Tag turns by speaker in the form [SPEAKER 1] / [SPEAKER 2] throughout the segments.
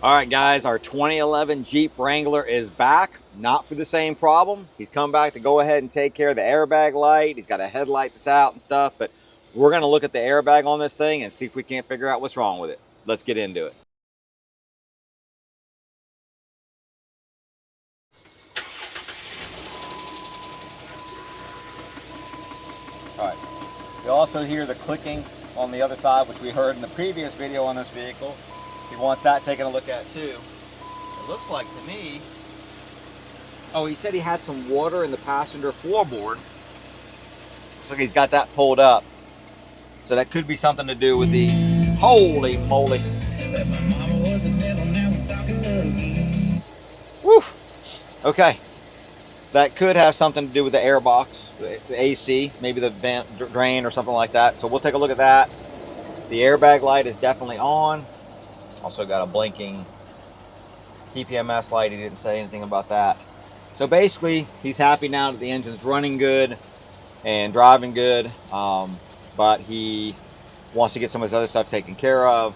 [SPEAKER 1] All right, guys, our 2011 Jeep Wrangler is back, not for the same problem. He's come back to go ahead and take care of the airbag light. He's got a headlight that's out and stuff, but we're going to look at the airbag on this thing and see if we can't figure out what's wrong with it. Let's get into it. All right, you also hear the clicking on the other side, which we heard in the previous video on this vehicle. He wants that taken a look at too. It looks like to me, oh, he said he had some water in the passenger floorboard. So he's got that pulled up. So that could be something to do with the, holy moly. Woo! Okay. That could have something to do with the air box, the AC, maybe the vent drain or something like that. So we'll take a look at that. The airbag light is definitely on. Also got a blinking TPMS light. He didn't say anything about that. So basically, he's happy now that the engine's running good and driving good, but he wants to get some of his other stuff taken care of.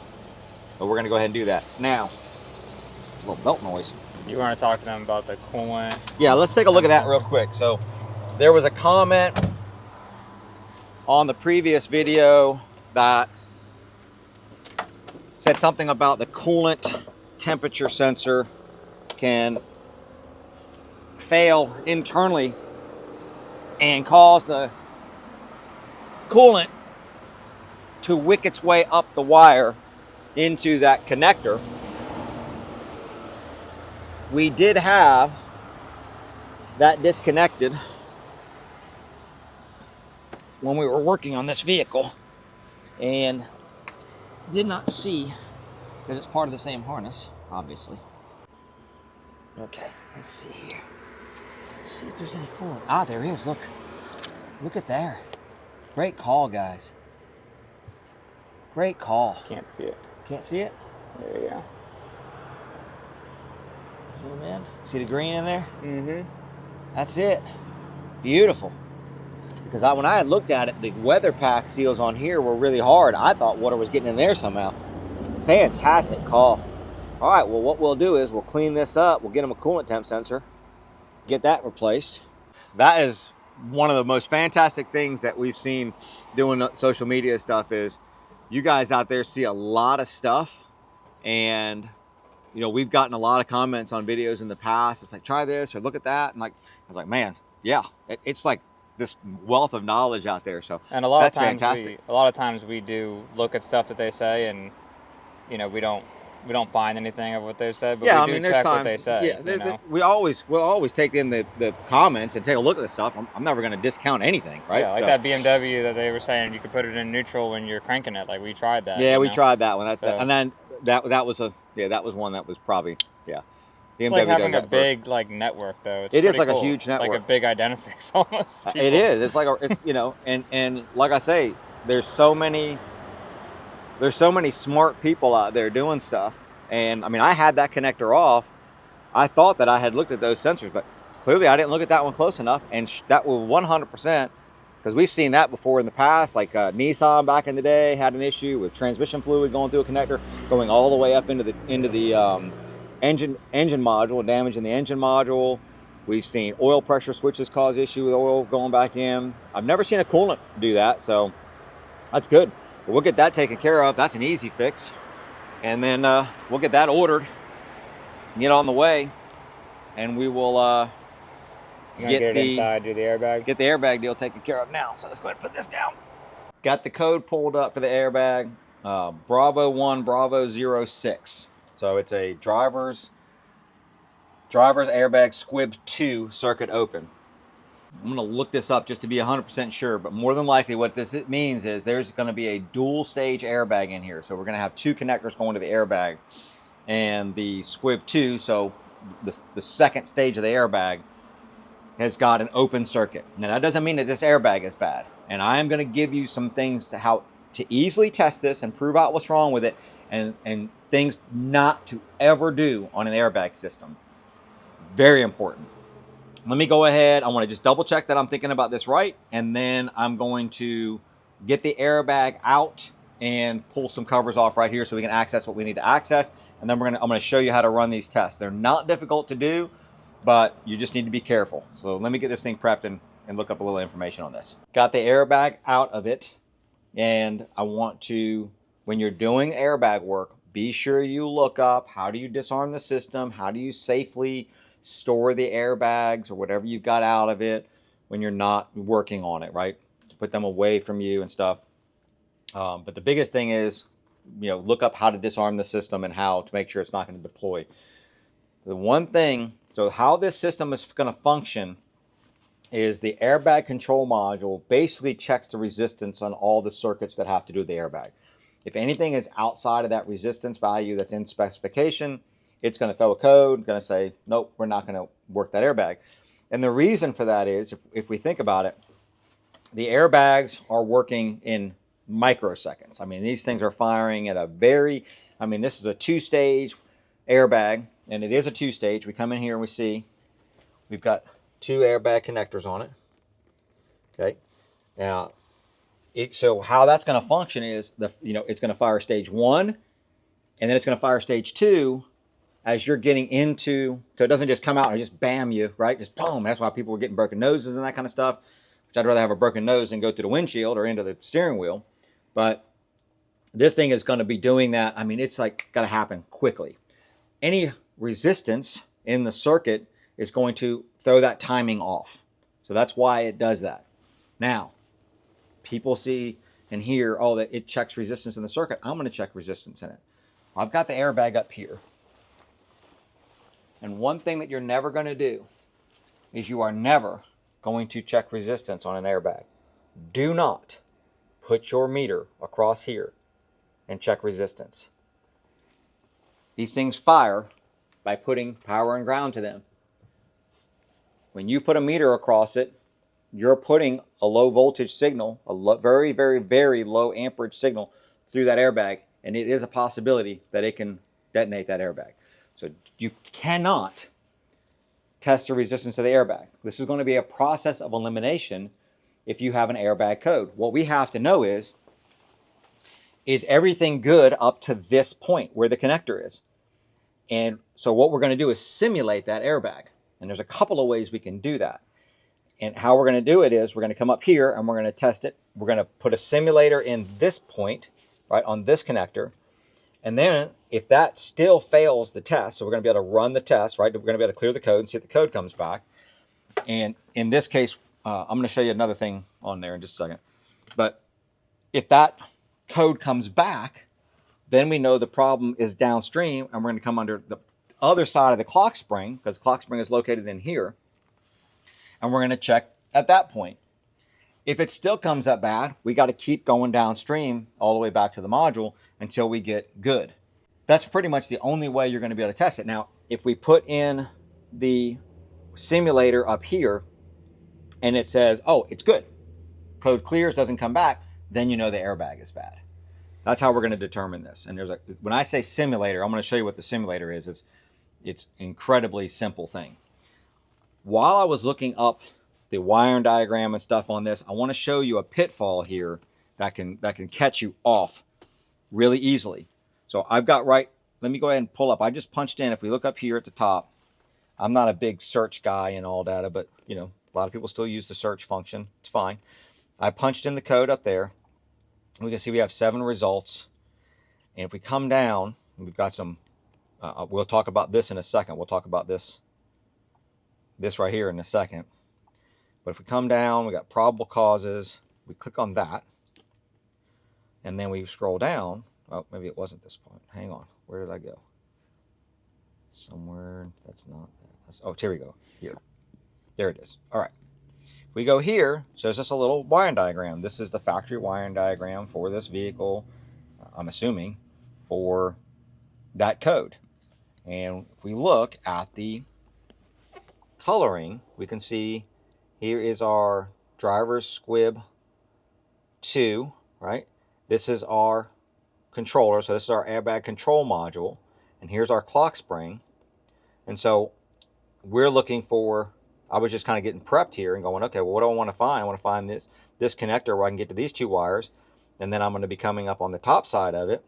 [SPEAKER 1] But we're going to go ahead and do that. Now, a little belt noise.
[SPEAKER 2] You want to talk to them about the coolant?
[SPEAKER 1] Yeah, let's take a look at that real quick. So there was a comment on the previous video that said something about the coolant temperature sensor can fail internally and cause the coolant to wick its way up the wire into that connector. We did have that disconnected when we were working on this vehicle and did not see, because it's part of the same harness, obviously. Okay, let's see here. Let's see if there's any coolant. Ah, there is, look. Look at there. Great call, guys. Great call.
[SPEAKER 2] Can't see it.
[SPEAKER 1] Can't see it?
[SPEAKER 2] There you go.
[SPEAKER 1] Zoom in. See the green in there?
[SPEAKER 2] Mm-hmm.
[SPEAKER 1] That's it. Beautiful. Because when I had looked at it, the weather pack seals on here were really hard. I thought water was getting in there somehow. Fantastic call. All right, well, what we'll do is we'll clean this up. We'll get him a coolant temp sensor, get that replaced. That is one of the most fantastic things that we've seen doing social media stuff is you guys out there see a lot of stuff, and you know, we've gotten a lot of comments on videos in the past. It's like, try this or look at that. And like, I was like, man, yeah, it's like this wealth of knowledge out there. So
[SPEAKER 2] And a lot
[SPEAKER 1] that's
[SPEAKER 2] of times
[SPEAKER 1] fantastic.
[SPEAKER 2] a lot of times we do look at stuff that they say, and you know, we don't find anything of what they said, but
[SPEAKER 1] Yeah,
[SPEAKER 2] we
[SPEAKER 1] I mean,
[SPEAKER 2] do
[SPEAKER 1] there's
[SPEAKER 2] check
[SPEAKER 1] times,
[SPEAKER 2] what they say.
[SPEAKER 1] yeah,
[SPEAKER 2] You know?
[SPEAKER 1] we'll always take in the comments and take a look at the stuff. I'm never going to discount anything, right?
[SPEAKER 2] Yeah, like
[SPEAKER 1] So,
[SPEAKER 2] that BMW that they were saying you could put it in neutral when you're cranking it. Like we tried that.
[SPEAKER 1] yeah,
[SPEAKER 2] you
[SPEAKER 1] we
[SPEAKER 2] know?
[SPEAKER 1] tried that one.
[SPEAKER 2] So,
[SPEAKER 1] And then that was that was one that was probably, yeah.
[SPEAKER 2] it's
[SPEAKER 1] BMW
[SPEAKER 2] like
[SPEAKER 1] does
[SPEAKER 2] having a
[SPEAKER 1] that
[SPEAKER 2] big like network though. It's
[SPEAKER 1] It is
[SPEAKER 2] pretty
[SPEAKER 1] like a
[SPEAKER 2] cool.
[SPEAKER 1] huge network.
[SPEAKER 2] Like a big Identifix almost.
[SPEAKER 1] It is. It's like it's you know, and like I say, there's so many smart people out there doing stuff. And I mean, I had that connector off. I thought that I had looked at those sensors, but clearly I didn't look at that one close enough. And that was 100%, because we've seen that before in the past. Like Nissan back in the day had an issue with transmission fluid going through a connector, going all the way up into the engine module, damaging the engine module. We've seen oil pressure switches cause issue with oil going back in. I've never seen a coolant do that, so that's good. But we'll get that taken care of. That's an easy fix. And then we'll get that ordered, get on the way, and we will
[SPEAKER 2] Get it inside, do the airbag.
[SPEAKER 1] get the airbag deal taken care of now. So let's go ahead and put this down. Got the code pulled up for the airbag, Bravo 1 Bravo 06. So it's a driver's airbag squib 2 circuit open. I'm going to look this up just to be 100% sure, but more than likely what this means is there's going to be a dual stage airbag in here. So we're going to have two connectors going to the airbag, and the squib 2, so the second stage of the airbag, has got an open circuit. Now that doesn't mean that this airbag is bad, and I am going to give you some things to how to easily test this and prove out what's wrong with it, and things not to ever do on an airbag system. Very important. Let me go ahead. I want to just double check that I'm thinking about this right, and then I'm going to get the airbag out and pull some covers off right here so we can access what we need to access, and then I'm gonna show you how to run these tests. They're not difficult to do, but you just need to be careful. So let me get this thing prepped and look up a little information on this. Got the airbag out of it, and I want to, when you're doing airbag work, be sure you look up how do you disarm the system, how do you safely store the airbags or whatever you've got out of it when you're not working on it, right? To put them away from you and stuff. But the biggest thing is, look up how to disarm the system and how to make sure it's not going to deploy. The one thing, so how this system is going to function is the airbag control module basically checks the resistance on all the circuits that have to do with the airbag. If anything is outside of that resistance value that's in specification, it's going to throw a code, going to say, nope, we're not going to work that airbag. And the reason for that is, if we think about it, the airbags are working in microseconds. I mean, these things are firing at a very, this is a 2-stage airbag, and it is a 2-stage. We come in here and we see we've got 2 airbag connectors on it. Okay. Now, so how that's going to function is, it's going to fire stage 1, and then it's going to fire stage 2 as you're getting into, so it doesn't just come out and just bam you, right? Just boom. That's why people were getting broken noses and that kind of stuff, which I'd rather have a broken nose than go through the windshield or into the steering wheel. But this thing is going to be doing that. It's like got to happen quickly. Any resistance in the circuit is going to throw that timing off. So that's why it does that. Now, people see and hear, oh, that it checks resistance in the circuit. I'm going to check resistance in it. I've got the airbag up here. And one thing that you're never going to do is you are never going to check resistance on an airbag. Do not put your meter across here and check resistance. These things fire by putting power and ground to them. When you put a meter across it, you're putting a low voltage signal, very, very, very low amperage signal through that airbag, and it is a possibility that it can detonate that airbag. So you cannot test the resistance of the airbag. This is going to be a process of elimination if you have an airbag code. What we have to know is everything good up to this point where the connector is? And so what we're going to do is simulate that airbag. And there's a couple of ways we can do that. And how we're going to do it is we're going to come up here and we're going to test it. We're going to put a simulator in this point, right, on this connector. And then if that still fails the test, so we're going to be able to run the test, right? We're going to be able to clear the code and see if the code comes back. And in this case, I'm going to show you another thing on there in just a second. But if that code comes back, then we know the problem is downstream, and we're going to come under the other side of the clock spring, because clock spring is located in here, and we're going to check at that point. If it still comes up bad, we got to keep going downstream all the way back to the module until we get good. That's pretty much the only way you're going to be able to test it. Now, if we put in the simulator up here and it says, oh, it's good, code clears, doesn't come back, then you know the airbag is bad. That's how we're going to determine this. And when I say simulator, I'm going to show you what the simulator is. It's incredibly simple thing. While I was looking up the wiring diagram and stuff on this, I want to show you a pitfall here that can catch you off really easily. So I've got let me go ahead and pull up. I just punched in, if we look up here at the top, I'm not a big search guy in all data, but a lot of people still use the search function. It's fine. I punched in the code up there. We can see we have 7 results. And if we come down, we've got some, we'll talk about this in a second. We'll talk about this right here in a second. But if we come down, we got probable causes. We click on that. And then we scroll down. Oh, maybe it wasn't this point. Hang on. Where did I go? Somewhere. That's not that. Oh, here we go. Here. There it is. All right. If we go here, so it's just a little wiring diagram. This is the factory wiring diagram for this vehicle, I'm assuming, for that code. And if we look at the coloring, we can see here is our driver's squib 2, right? This is our controller, so this is our airbag control module, and here's our clock spring. And so we're looking for, I was just kind of getting prepped here and going, okay, well, what do I want to find? I want to find this connector where I can get to these 2 wires, and then I'm going to be coming up on the top side of it,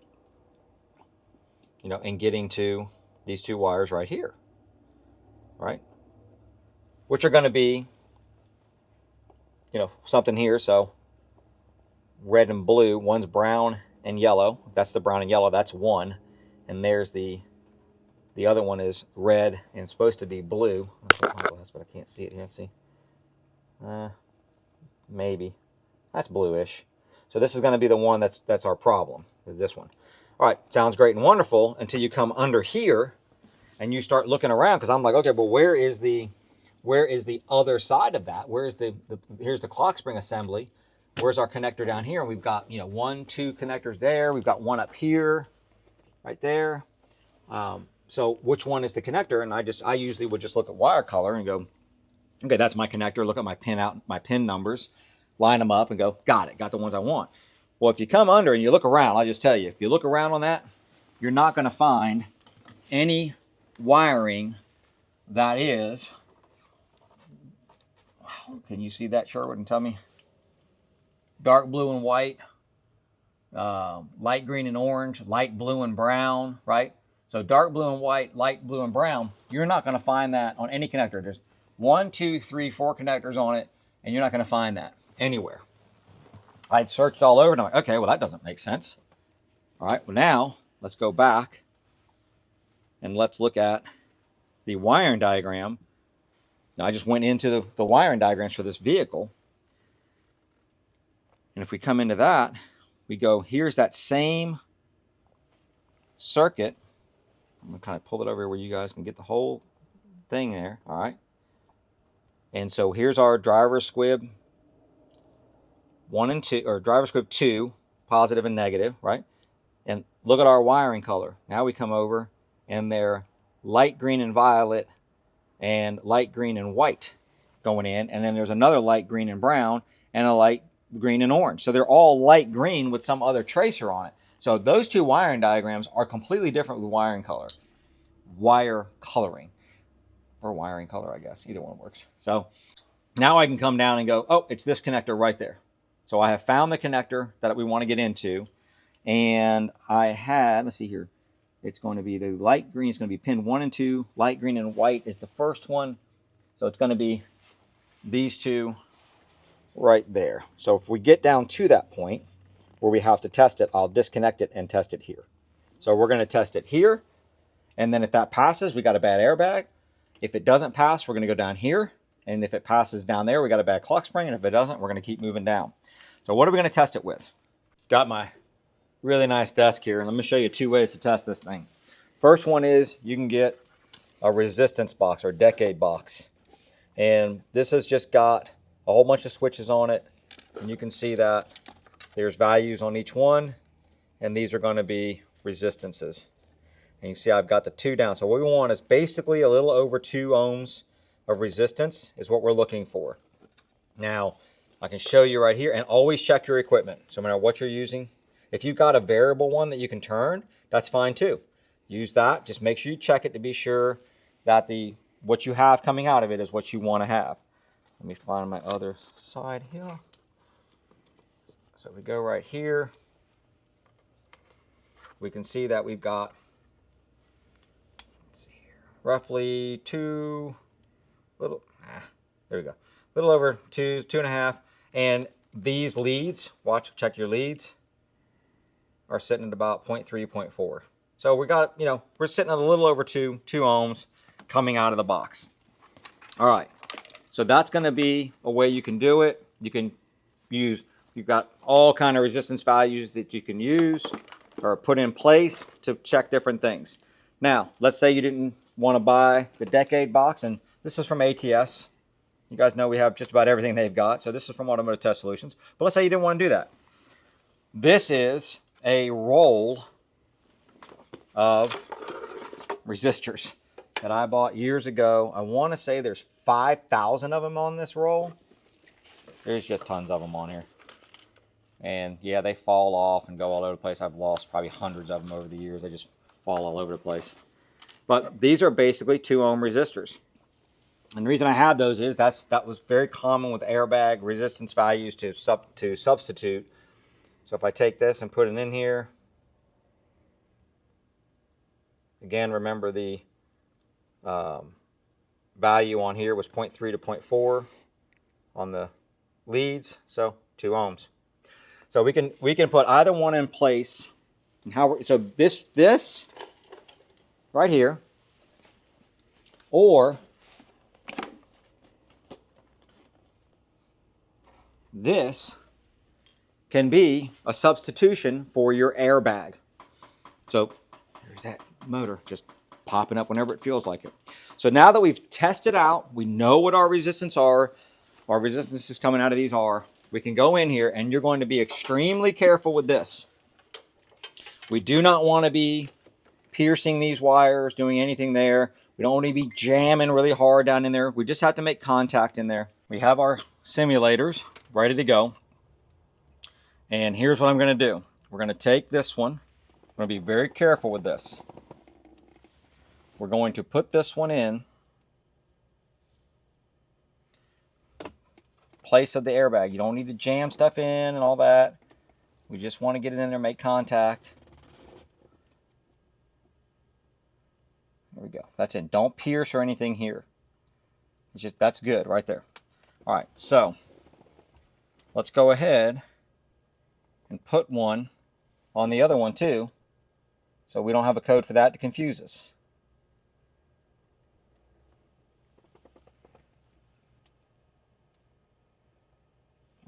[SPEAKER 1] and getting to these two wires right here, right? Which are going to be, something here. So red and blue, one's brown and yellow. That's the brown and yellow, that's one. And there's the other one is red and it's supposed to be blue. That's what I can't see it here. Let's see. Maybe. That's bluish. So this is going to be the one that's our problem, is this one. All right, sounds great and wonderful until you come under here and you start looking around, because I'm like, okay, well, where is the other side of that? Where's here's the clock spring assembly. Where's our connector down here? And we've got, 1, 2 connectors there. We've got one up here, right there. So which one is the connector? And I usually would just look at wire color and go, okay, that's my connector. Look at my pin numbers, line them up and go, got the ones I want. Well, if you come under and you look around, I'll just tell you, if you look around on that, you're not going to find any wiring that is, can you see that, Sherwood, and tell me? Dark blue and white, light green and orange, light blue and brown, right? So dark blue and white, light blue and brown, you're not going to find that on any connector. There's 1, 2, 3, 4 connectors on it, and you're not going to find that anywhere. I'd searched all over, and I'm like, okay, well, that doesn't make sense. All right, well, now let's go back and let's look at the wiring diagram. Now, I just went into the wiring diagrams for this vehicle. And if we come into that, we go, here's that same circuit. I'm going to kind of pull it over where you guys can get the whole thing there, all right? And so here's our driver squib 1 and 2, or driver squib 2, positive and negative, right? And look at our wiring color. Now we come over, and they're light green and violet and light green and white going in. And then there's another light green and brown and a light green and orange. So they're all light green with some other tracer on it. So those two wiring diagrams are completely different with wiring color. Wire coloring. Or wiring color, I guess. Either one works. So now I can come down and go, oh, it's this connector right there. So I have found the connector that we want to get into. And I had, let's see here. It's going to be the light green. It's going to be pin 1 and 2. Light green and white is the first one. So it's going to be these two right there. So if we get down to that point where we have to test it, I'll disconnect it and test it here. So we're going to test it here. And then if that passes, we got a bad airbag. If it doesn't pass, we're going to go down here. And if it passes down there, we got a bad clock spring. And if it doesn't, we're going to keep moving down. So what are we going to test it with? Got my really nice desk here. And let me show you 2 ways to test this thing. First one is you can get a resistance box or decade box. And this has just got a whole bunch of switches on it. And you can see that there's values on each one. And these are going to be resistances. And you see I've got the 2 down. So what we want is basically a little over 2 ohms of resistance is what we're looking for. Now, I can show you right here, and always check your equipment. So no matter what you're using, if you've got a variable one that you can turn, that's fine too. Use that. Just make sure you check it to be sure that what you have coming out of it is what you want to have. Let me find my other side here. So if we go right here, we can see that we've got, let's see here, roughly there we go, little over 2.5. And these leads, check your leads, are sitting at about 0.3, 0.4. So we got, we're sitting at a little over 2 ohms coming out of the box. All right, so that's going to be a way you can do it. You can use, you've got all kind of resistance values that you can use or put in place to check different things. Now, let's say you didn't want to buy the decade box, and this is from ATS. You guys know we have just about everything they've got. So this is from Automotive Test Solutions. But let's say you didn't want to do that. This is a roll of resistors that I bought years ago. I want to say there's 5,000 of them on this roll. There's just tons of them on here. And yeah, they fall off and go all over the place. I've lost probably hundreds of them over the years. They just fall all over the place. But these are basically 2 ohm resistors. And the reason I had those is that was very common with airbag resistance values to substitute. So if I take this and put it in here, Again, remember the value on here was 0.3 to 0.4 on the leads, so 2 ohms. So we can put either one in place. And so this right here, or this can be a substitution for your airbag. So there's that motor just popping up whenever it feels like it. So now that we've tested out, we know what our resistance is coming out of these are, we can go in here and you're going to be extremely careful with this. We do not want to be piercing these wires, doing anything there. We don't want to be jamming really hard down in there. We just have to make contact in there. We have our simulators ready to go. And here's what I'm going to do. We're going to take this one. I'm going to be very careful with this. We're going to put this one in place of the airbag. You don't need to jam stuff in and all that. We just want to get it in there, make contact. There we go. That's it. Don't pierce or anything here. It's just, that's good right there. All right, so let's go ahead and put one on the other one too, so we don't have a code for that to confuse us.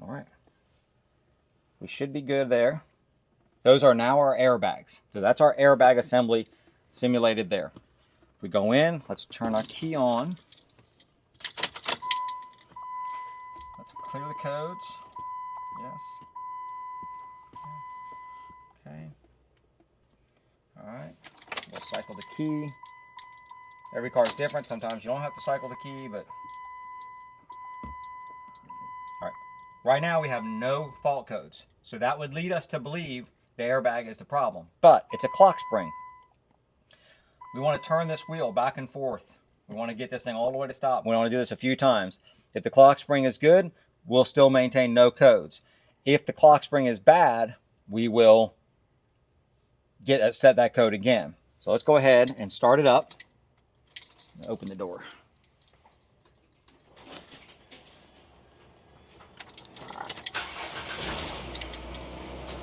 [SPEAKER 1] All right, we should be good there. Those are now our airbags. So that's our airbag assembly simulated there. If we go in, let's turn our key on. Let's clear the codes. Yes. Yes. Okay. All right. We'll cycle the key. Every car is different. Sometimes you don't have to cycle the key, but all right. Right now we have no fault codes. So that would lead us to believe the airbag is the problem. But it's a clock spring. We want to turn this wheel back and forth. We want to get this thing all the way to stop. We want to do this a few times. If the clock spring is good, we'll still maintain no codes. If the clock spring is bad, we will set that code again. So let's go ahead and start it up. Open the door.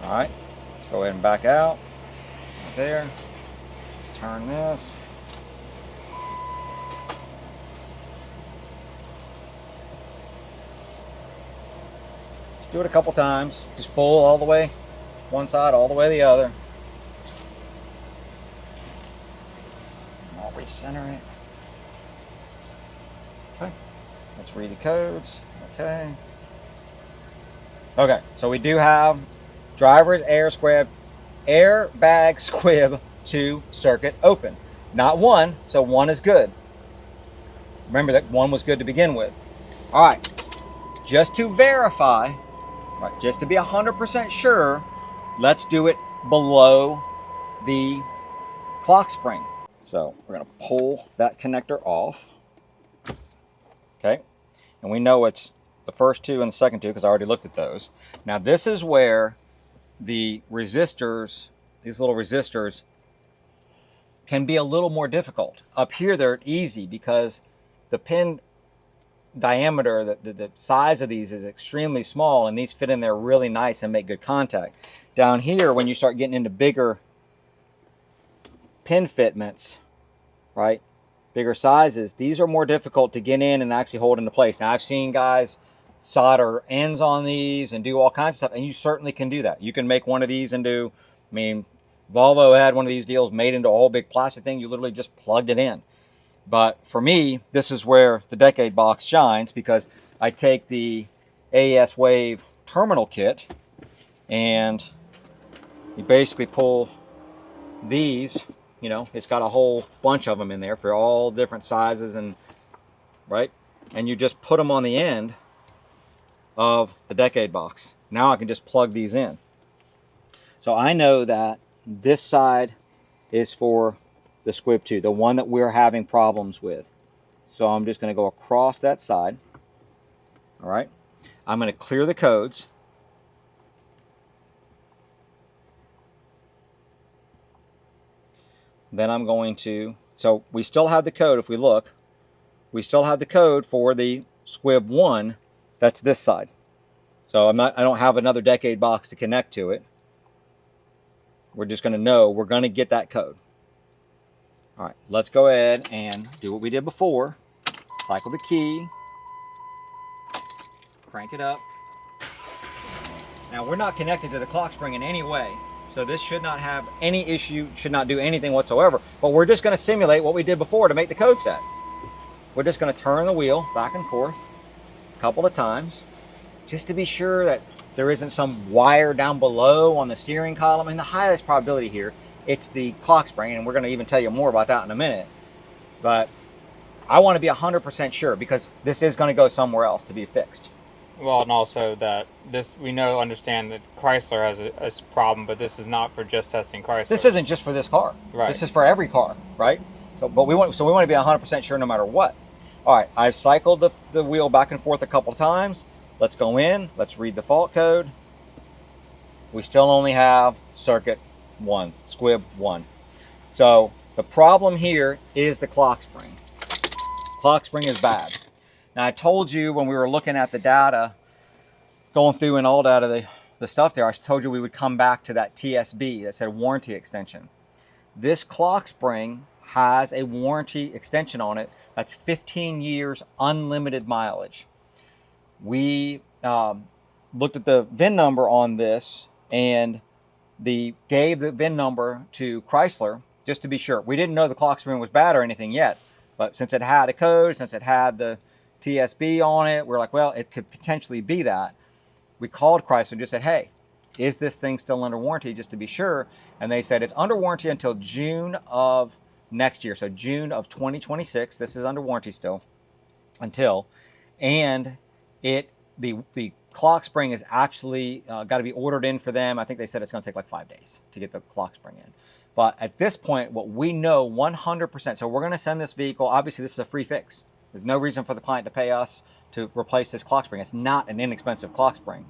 [SPEAKER 1] All right, let's go ahead and back out. Right there. Turn this. Let's do it a couple times. Just pull all the way one side, all the way the other. I'll recenter it. Okay. Let's read the codes. Okay. Okay, so we do have driver's airbag squib 2 circuit open. Not 1, so 1 is good. Remember that 1 was good to begin with. All right, just to verify, right, just to be 100% sure, let's do it below the clock spring. So we're going to pull that connector off. Okay, and we know it's the first 2 and the second 2 because I already looked at those. Now this is where the resistors, these little resistors, can be a little more difficult. Up here they're easy because the pin diameter, the size of these is extremely small, and these fit in there really nice and make good contact. Down here, when you start getting into bigger pin fitments, right, bigger sizes, these are more difficult to get in and actually hold into place. Now I've seen guys solder ends on these and do all kinds of stuff, and you certainly can do that. You can make one of these and do, I mean, Volvo had one of these deals made into a whole big plastic thing. You literally just plugged it in. But for me, this is where the Decade box shines, because I take the AES Wave terminal kit and you basically pull these, you know, it's got a whole bunch of them in there for all different sizes, and right, and you just put them on the end of the Decade box. Now I can just plug these in. So I know that this side is for the Squib 2, the one that we're having problems with. So I'm just going to go across that side. All right. I'm going to clear the codes. then I'm going to, so we still have the code. If we look, we still have the code for the squib 1 that's this side. So I don't have another decade box to connect to it. We're just going to know we're going to get that code. All right, let's go ahead and do what we did before. Cycle the key, crank it up. Now we're not connected to the clock spring in any way, so this should not have any issue, should not do anything whatsoever, but we're just going to simulate what we did before to make the code set. We're just going to turn the wheel back and forth a couple of times, just to be sure that there isn't some wire down below on the steering column. And the highest probability here, it's the clock spring, and we're going to even tell you more about that in a minute. But I want to be 100% sure, because this is going to go somewhere else to be fixed.
[SPEAKER 2] Well, and also that this, we understand that Chrysler has a problem, but this is not for just testing Chrysler.
[SPEAKER 1] This isn't just for this car.
[SPEAKER 2] Right.
[SPEAKER 1] This is for every car, right? So, but we want to be 100% sure no matter what. All right, I've cycled the wheel back and forth a couple of times. Let's go in, let's read the fault code. We still only have circuit 1, squib 1. So the problem here is the clock spring. Clock spring is bad. Now I told you when we were looking at the data, going through and all data, the stuff there, I told you we would come back to that TSB that said warranty extension. This clock spring has a warranty extension on it that's 15 years unlimited mileage. We looked at the VIN number on this and gave the VIN number to Chrysler just to be sure. We didn't know the clock spring was bad or anything yet, but since it had a code, since it had the TSB on it, we're like, well, it could potentially be that. We called Chrysler and just said, hey, is this thing still under warranty, just to be sure? And they said it's under warranty until June of next year. So June of 2026, this is under warranty still until, and the clock spring is actually got to be ordered in for them. I think they said it's going to take like 5 days to get the clock spring in. But at this point, what we know 100%, so we're going to send this vehicle, obviously this is a free fix. There's no reason for the client to pay us to replace this clock spring. It's not an inexpensive clock spring.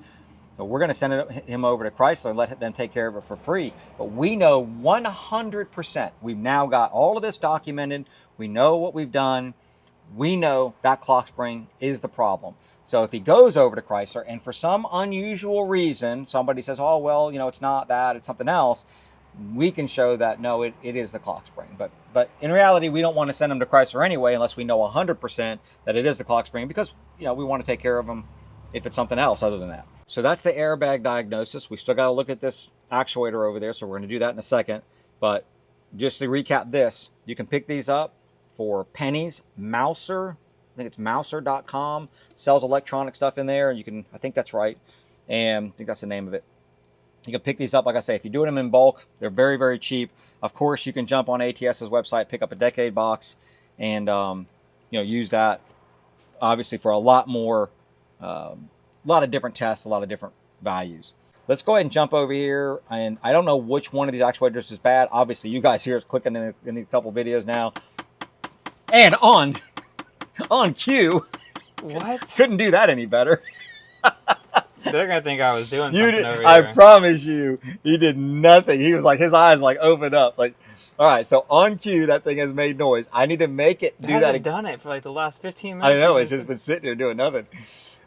[SPEAKER 1] So we're going to send him over to Chrysler and let them take care of it for free. But we know 100%, we've now got all of this documented. We know what we've done. We know that clock spring is the problem. So if he goes over to Chrysler and for some unusual reason, somebody says, oh, well, you know, it's not that, it's something else, we can show that, no, it is the clock spring. But in reality, we don't want to send them to Chrysler anyway unless we know 100% that it is the clock spring, because, you know, we want to take care of them if it's something else other than that. So that's the airbag diagnosis. We still got to look at this actuator over there, so we're going to do that in a second. But just to recap this, you can pick these up for pennies. Mouser, I think it's mouser.com, sells electronic stuff in there. You can, I think that's right, and I think that's the name of it. You can pick these up, like I say, if you're doing them in bulk, they're very, very cheap. Of course, you can jump on ATS's website, pick up a decade box, and you know, use that obviously for a lot more, a lot of different tests, a lot of different values. Let's go ahead and jump over here, and I don't know which one of these actuators is bad. Obviously, you guys here is clicking in a couple videos now, and on cue.
[SPEAKER 2] What?
[SPEAKER 1] Couldn't do that any better.
[SPEAKER 2] They're gonna think I was doing something over here.
[SPEAKER 1] I promise you, he did nothing. He was like, his eyes like opened up. Like, all right, so on cue, that thing has made noise. I need to make it do that.
[SPEAKER 2] It hasn't done it for like the last 15 minutes.
[SPEAKER 1] I know, it's just been sitting there doing nothing.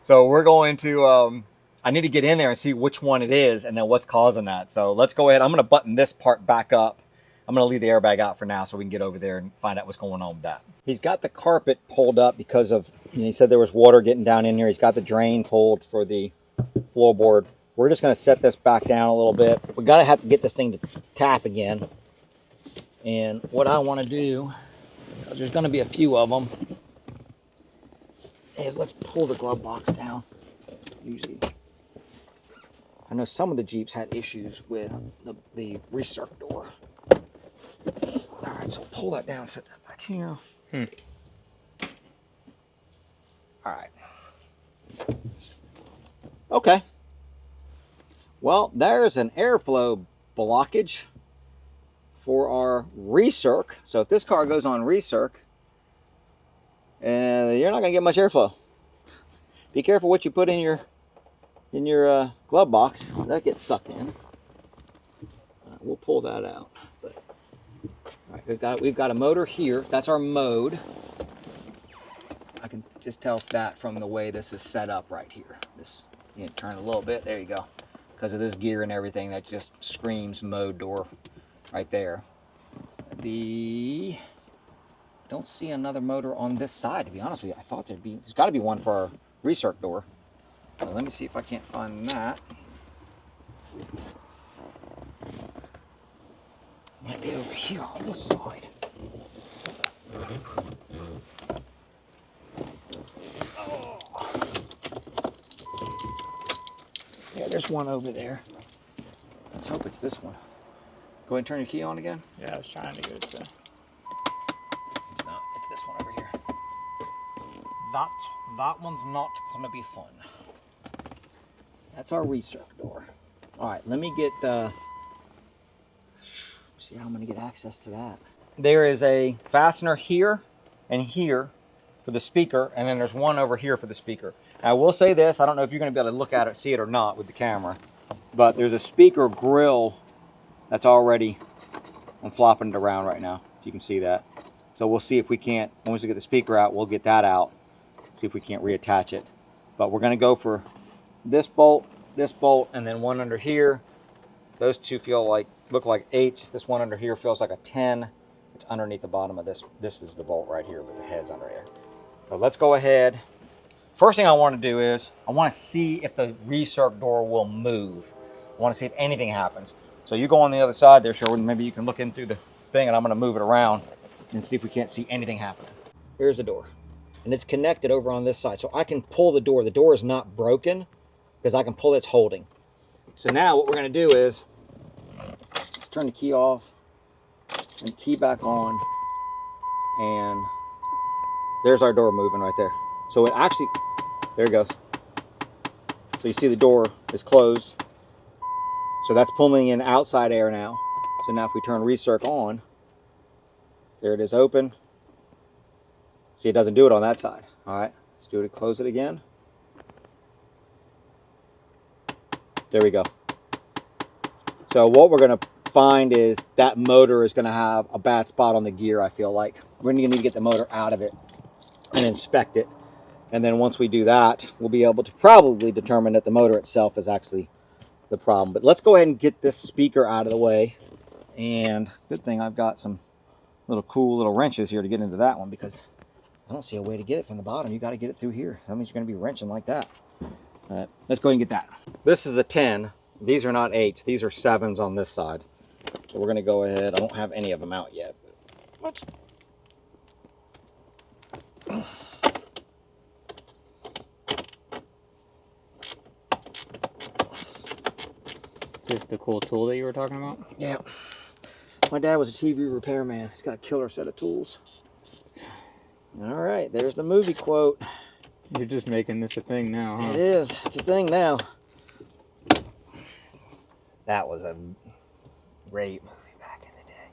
[SPEAKER 1] So we're going to, I need to get in there and see which one it is and then what's causing that. So let's go ahead. I'm going to button this part back up. I'm going to leave the airbag out for now so we can get over there and find out what's going on with that. He's got the carpet pulled up because of, you know, he said there was water getting down in here. He's got the drain pulled for the floorboard. We're just going to set this back down a little bit. We got to have to get this thing to tap again. And what I want to do, because there's going to be a few of them, is let's pull the glove box down. Usually, I know some of the Jeeps had issues with the recirc door. All right, so pull that down, set that back here. All right. Okay. Well, there's an airflow blockage for our recirc. So if this car goes on recirc, you're not going to get much airflow. Be careful what you put in your glove box. That gets sucked in. We'll pull that out. But All right, we've got a motor here. That's our mode. I can just tell that from the way this is set up right here. This, you know, turn a little bit. There you go. Because of this gear and everything, that just screams mode door right there. Don't see another motor on this side, to be honest with you. I thought there's got to be one for our recirc door. So let me see if I can't find that. Might be over here on this side. Oh. Yeah, there's one over there. Let's hope it's this one. Go ahead and turn your key on again.
[SPEAKER 2] Yeah, I was trying to get it to.
[SPEAKER 1] It's not. It's this one over here. That one's not gonna be fun. That's our recirc door. All right, let me get. See how I'm gonna get access to that. There is a fastener here and here for the speaker, and then there's one over here for the speaker. Now, I will say this: I don't know if you're gonna be able to look at it, see it or not with the camera, but there's a speaker grill that's already. I'm flopping it around right now, if you can see that. So we'll see if we can't. Once we get the speaker out, we'll get that out. See if we can't reattach it. But we're gonna go for this bolt, and then one under here. Those two look like 8s. This one under here feels like a 10. It's underneath the bottom of this. This is the bolt right here, but the head's under there. So let's go ahead. First thing I want to do is I want to see if the recirc door will move. I want to see if anything happens. So you go on the other side there, Sherwood, and maybe you can look in through the thing, and I'm going to move it around and see if we can't see anything happening. Here's the door, and it's connected over on this side, so I can pull the door. The door is not broken because I can pull its holding. So now what we're going to do is let's turn the key off and key back on, and there's our door moving right there. So it actually, there it goes. So you see the door is closed. So that's pulling in outside air now. So now if we turn recirc on, there it is open. See, it doesn't do it on that side. All right, let's do it, close it again. There we go. So what we're gonna find is that motor is gonna have a bad spot on the gear, I feel like. We're gonna need to get the motor out of it and inspect it. And then once we do that, we'll be able to probably determine that the motor itself is actually the problem. But let's go ahead and get this speaker out of the way. And good thing I've got some cool little wrenches here to get into that one, because I don't see a way to get it from the bottom. You got to get it through here. That means you're going to be wrenching like that. All right, let's go ahead and get that. This is a 10. These are not 8s. These are 7s on this side. So we're going to go ahead. I don't have any of them out yet. What?
[SPEAKER 2] Is this the cool tool that you were talking about?
[SPEAKER 1] Yeah. My dad was a TV repairman. He's got a killer set of tools. All right, there's the movie quote.
[SPEAKER 2] You're just making this a thing now, huh?
[SPEAKER 1] It is. It's a thing now. That was a great movie back in the day.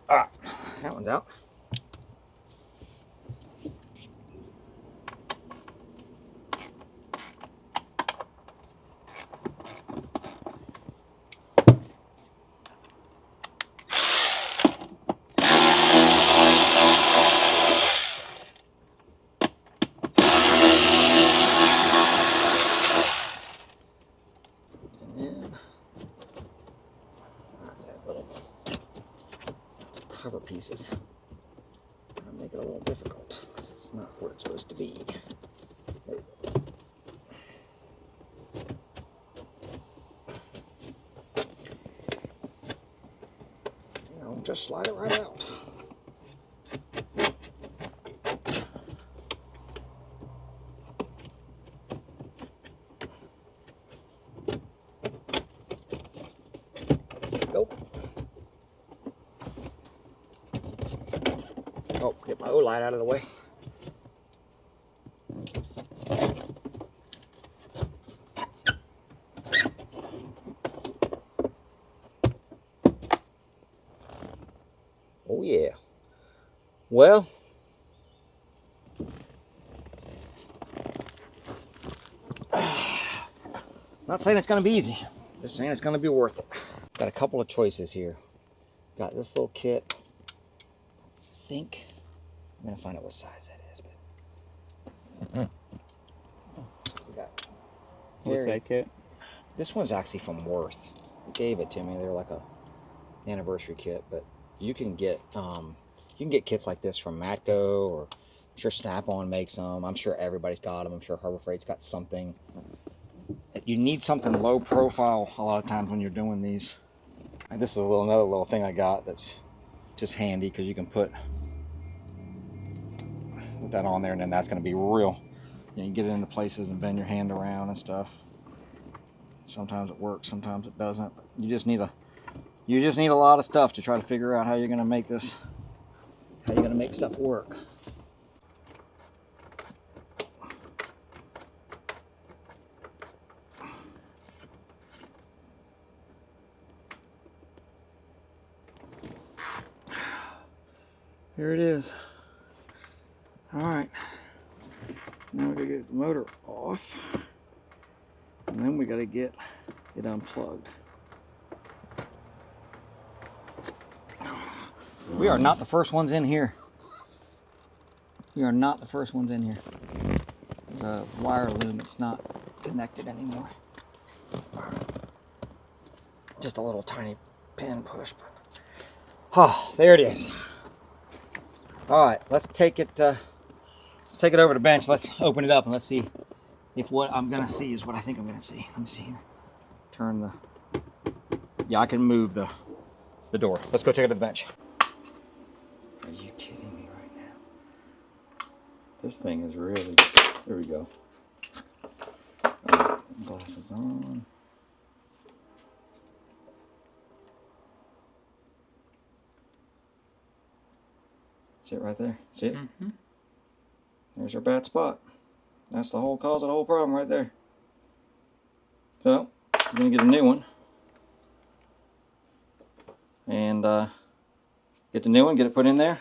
[SPEAKER 1] All right, that one's out. Cover pieces. I'll make it a little difficult because it's not where it's supposed to be. There we go. You know, just slide it right out. Go. Oh, get my O-light out of the way. Oh yeah. Well, not saying it's going to be easy. Just saying it's going to be worth it. Got a couple of choices here. Got this little kit. I think I'm gonna find out what size that is, but we got.
[SPEAKER 2] What's that kit?
[SPEAKER 1] This one's actually from Worth. They gave it to me. They're like a anniversary kit, but you can get kits like this from Matco, or I'm sure Snap-on makes them. I'm sure everybody's got them. I'm sure Harbor Freight's got something. You need something low profile a lot of times when you're doing these. And this is another little thing I got that's just handy because you can put that on there, and then that's going to be real. You get it into places and bend your hand around and stuff. Sometimes it works, sometimes it doesn't. You just need a lot of stuff to try to figure out how you're going to make this, how you're going to make stuff work. Here it is. All right. Now we gotta get the motor off, and then we gotta get it unplugged. We are not the first ones in here. We are not the first ones in here. The wire loom, it's not connected anymore. Just a little tiny pin push, but there it is. All right, let's take it over to the bench. Let's open it up and let's see if what I'm gonna see is what I think I'm gonna see. Let me see here. Turn the. Yeah, I can move the door. Let's go take it to the bench. Are you kidding me right now? This thing is really. There we go. All right, glasses on. See it right there? See it? Mm-hmm. There's our bad spot. That's the whole cause of the whole problem right there. So, I'm going to get a new one. And get the new one, get it put in there.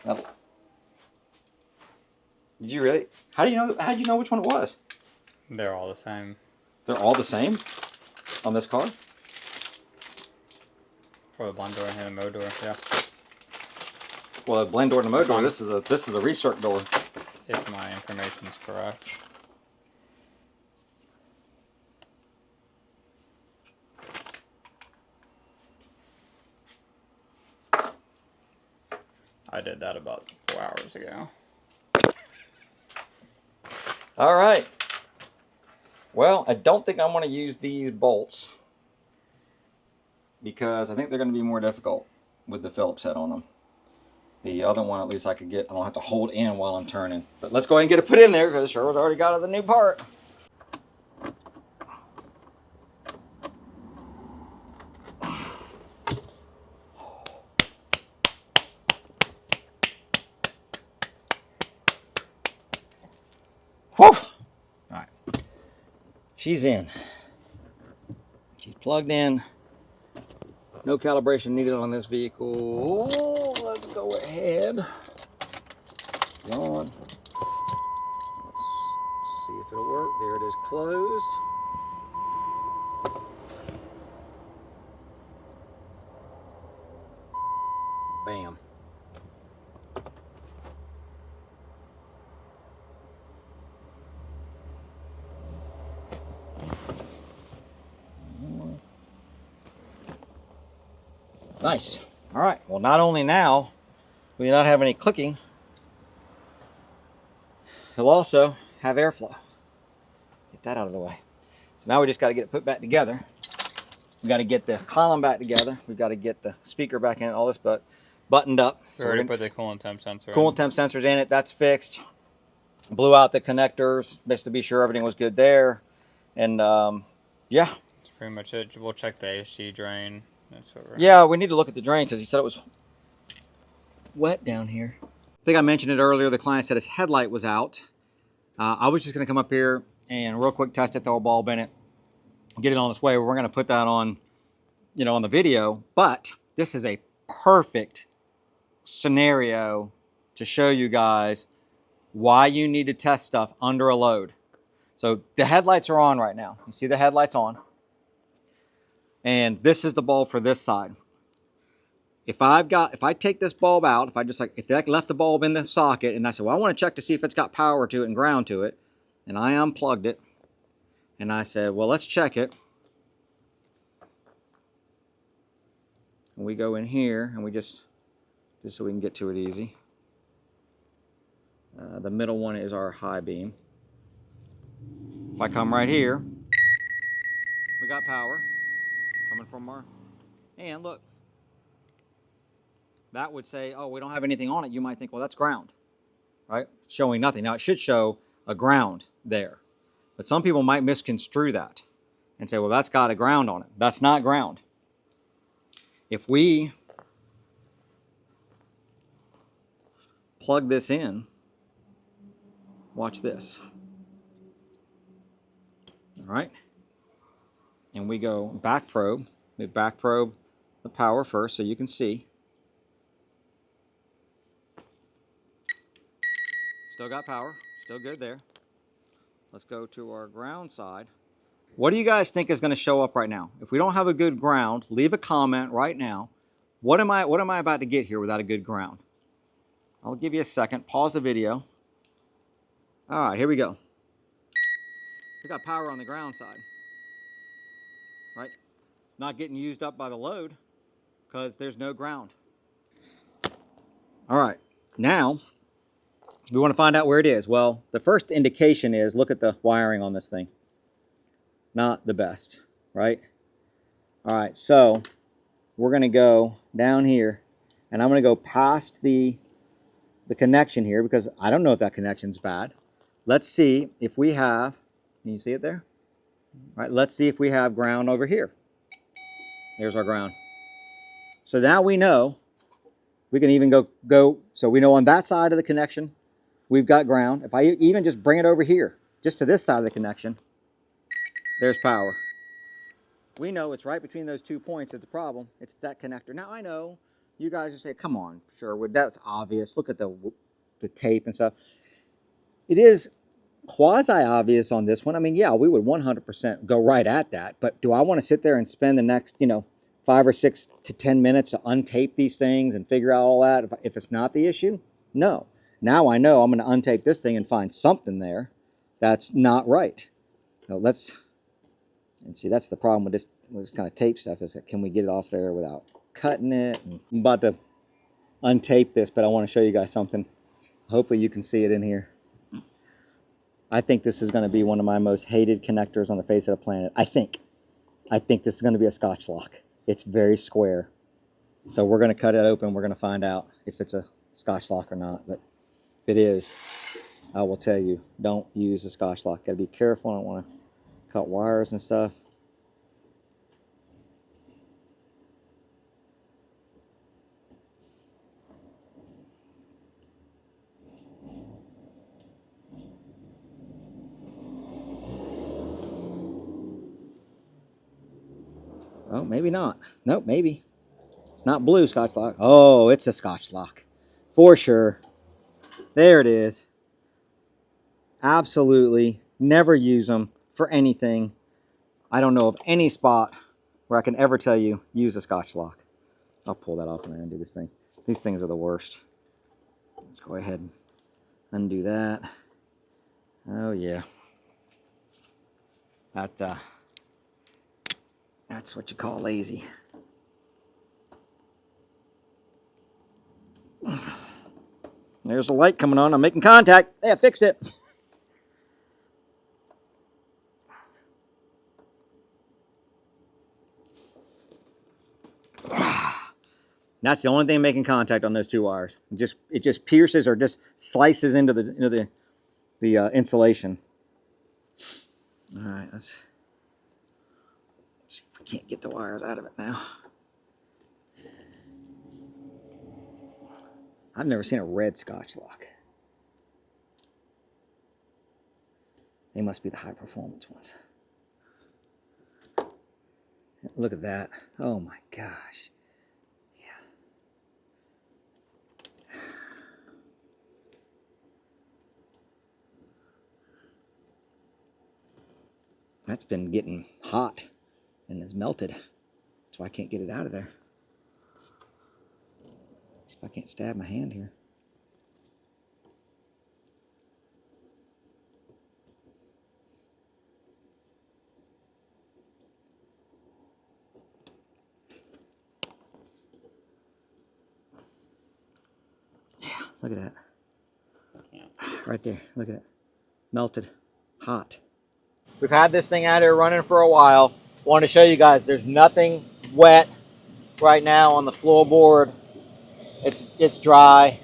[SPEAKER 1] Did you really? How do you know which one it was?
[SPEAKER 2] They're all the same.
[SPEAKER 1] They're all the same on this car?
[SPEAKER 2] For the blend door and the motor door, yeah.
[SPEAKER 1] Well, the blend door and the motor door, this is a recirc door.
[SPEAKER 2] If my information is correct. I did that about 4 hours ago.
[SPEAKER 1] All right. Well, I don't think I'm going to use these bolts because I think they're going to be more difficult with the Phillips head on them. The other one, at least I don't have to hold in while I'm turning. But let's go ahead and get it put in there because Sherwood's already got us a new part. Whew! All right. She's in. She's plugged in. No calibration needed on this vehicle. Let's go ahead. Come on. Let's see if it'll work. There it is, closed. Bam. Nice. All right. Well, not only now will you not have any clicking, he'll also have airflow. Get that out of the way. So now we just got to get it put back together. We got to get the column back together. We've got to get the speaker back in, all this buttoned up.
[SPEAKER 2] We already put the coolant temp sensor
[SPEAKER 1] in. Coolant temp sensors in it. That's fixed. Blew out the connectors just to be sure everything was good there. And yeah.
[SPEAKER 2] That's pretty much it. We'll check the AC drain. That's what
[SPEAKER 1] yeah, we need to look at the drain because he said it was wet down here. I think I mentioned it earlier. The client said his headlight was out. I was just going to come up here and real quick test it, throw a bulb in it, get it on its way. We're going to put that on, on the video. But this is a perfect scenario to show you guys why you need to test stuff under a load. So the headlights are on right now. You see the headlights on. And this is the bulb for this side. if I take this bulb out, if I left the bulb in the socket and I said, well, I want to check to see if it's got power to it and ground to it, and I unplugged it, and I said, well, let's check it. And we go in here and we just so we can get to it easy. The middle one is our high beam. If I come right here, we got power coming from our, and look, that would say, oh, we don't have anything on it. You might think, well, that's ground, right? Showing nothing. Now it should show a ground there, but some people might misconstrue that and say, well, that's got a ground on it. That's not ground. If we plug this in, watch this. All right, and we go back probe. We back probe the power first so you can see. Still got power, still good there. Let's go to our ground side. What do you guys think is going to show up right now? If we don't have a good ground, leave a comment right now. What am I about to get here without a good ground? I'll give you a second. Pause the video. All right, here we go. We got power on the ground side, right? Not getting used up by the load because there's no ground. All right, now we want to find out where it is. Well, the first indication is, look at the wiring on this thing. Not the best, right? All right, so we're going to go down here, and I'm going to go past the connection here because I don't know if that connection's bad. Let's see if we have, can you see it there? All right, let's see if we have ground over here. There's our ground. So now we know, we can even go, so we know on that side of the connection, we've got ground. If I even just bring it over here, just to this side of the connection, there's power. We know it's right between those 2 points is the problem. It's that connector. Now I know you guys will say, come on, Sherwood, that's obvious. Look at the tape and stuff. It is quasi-obvious on this one. I mean, yeah, we would 100% go right at that. But do I want to sit there and spend the next, 5 or 6 to 10 minutes to untape these things and figure out all that if it's not the issue? No. Now I know I'm going to untape this thing and find something there that's not right. Now and see, that's the problem with this kind of tape stuff is that can we get it off there without cutting it? I'm about to untape this, but I want to show you guys something. Hopefully you can see it in here. I think this is going to be one of my most hated connectors on the face of the planet. I think this is going to be a Scotch lock. It's very square. So we're going to cut it open. We're going to find out if it's a Scotch lock or not. But if it is, I will tell you, don't use a Scotch lock. Got to be careful. I don't want to cut wires and stuff. Oh, maybe not. Nope, maybe. It's not blue Scotch lock. Oh, it's a Scotch lock. For sure. There it is. Absolutely. Never use them for anything. I don't know of any spot where I can ever tell you, use a Scotch lock. I'll pull that off and undo this thing. These things are the worst. Let's go ahead and undo that. Oh, yeah. That's what you call lazy. There's a light coming on. I'm making contact. Hey, I fixed it. That's the only thing making contact on those 2 wires. It just pierces or just slices into the insulation. All right, let's see if we can't get the wires out of it now. I've never seen a red Scotch lock. They must be the high performance ones. Look at that. Oh my gosh. Yeah. That's been getting hot and has melted. That's why I can't get it out of there. See if I can't stab my hand here. Yeah, look at that. Right there, look at it. Melted, hot. We've had this thing out here running for a while. Want to show you guys there's nothing wet right now on the floorboard. It's dry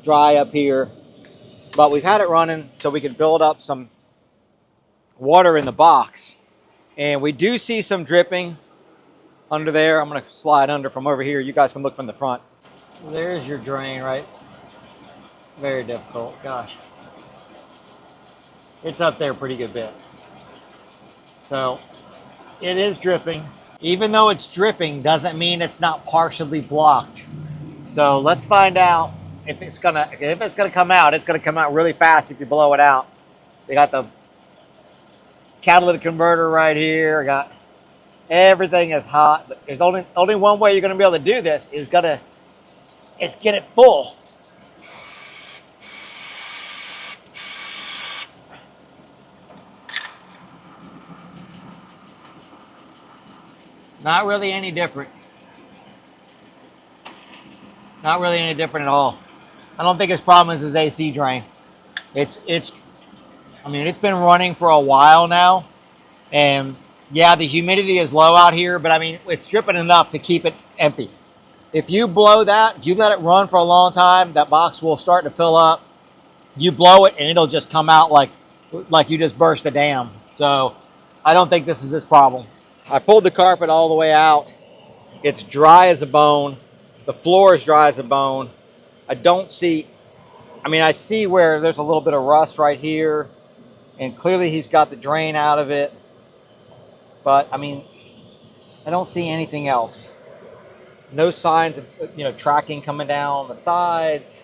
[SPEAKER 1] up here. But we've had it running so we can build up some water in the box. And we do see some dripping under there. I'm going to slide under from over here. You guys can look from the front. There's your drain, right? Very difficult. Gosh. It's up there a pretty good bit. So it is dripping. Even though it's dripping doesn't mean it's not partially blocked. So let's find out if it's gonna come out. It's gonna come out really fast if you blow it out. They got the catalytic converter right here. Got everything is hot. There's only one way you're gonna be able to do this is get it full. Not really any different. Not really any different at all. I don't think his problem is his AC drain. I mean, it's been running for a while now. And yeah, the humidity is low out here, but I mean, it's dripping enough to keep it empty. If you blow that, if you let it run for a long time, that box will start to fill up. You blow it and it'll just come out like you just burst a dam. So I don't think this is his problem. I pulled the carpet all the way out. It's dry as a bone. The floor is dry as a bone. I see where there's a little bit of rust right here, and clearly he's got the drain out of it. But I mean, I don't see anything else. No signs of, tracking coming down the sides.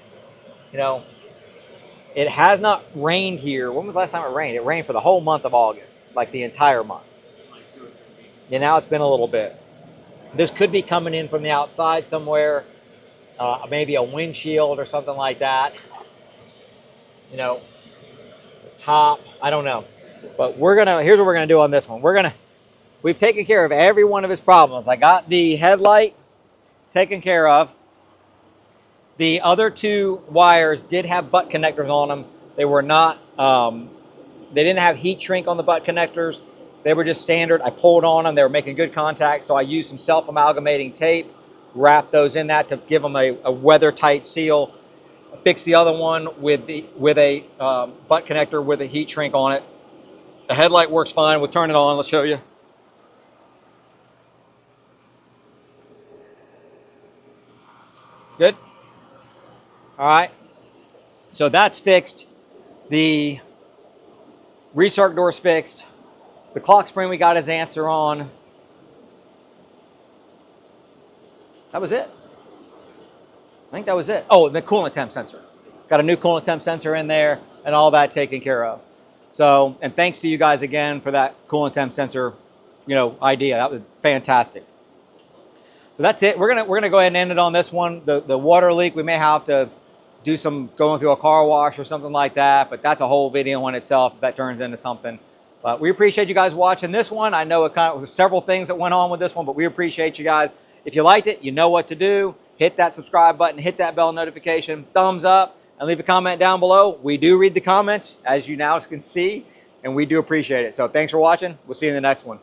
[SPEAKER 1] It has not rained here. When was the last time it rained? It rained for the whole month of August, like the entire month. And now it's been a little bit. This could be coming in from the outside somewhere, maybe a windshield or something like that. Top, I don't know. But here's what we're gonna do on this one. We've taken care of every one of his problems. I got the headlight taken care of. The other two wires did have butt connectors on them. They were not, they didn't have heat shrink on the butt connectors. They were just standard. I pulled on them. They were making good contact, so I used some self-amalgamating tape, wrapped those in that to give them a weather-tight seal. I fixed the other one with a butt connector with a heat shrink on it. The headlight works fine. We'll turn it on. Let's show you. Good. All right. So that's fixed. The recirc door's fixed. The clock spring we got his answer on. That was it. I think that was it. Oh, the coolant temp sensor. Got a new coolant temp sensor in there and all that taken care of. So, and thanks to you guys again for that coolant temp sensor, idea. That was fantastic. So that's it. We're gonna go ahead and end it on this one. The water leak, we may have to do some going through a car wash or something like that, but that's a whole video on itself if that turns into something. But we appreciate you guys watching this one. I know it was several things that went on with this one, but we appreciate you guys. If you liked it, you know what to do. Hit that subscribe button, hit that bell notification, thumbs up, and leave a comment down below. We do read the comments, as you now can see, and we do appreciate it. So thanks for watching. We'll see you in the next one.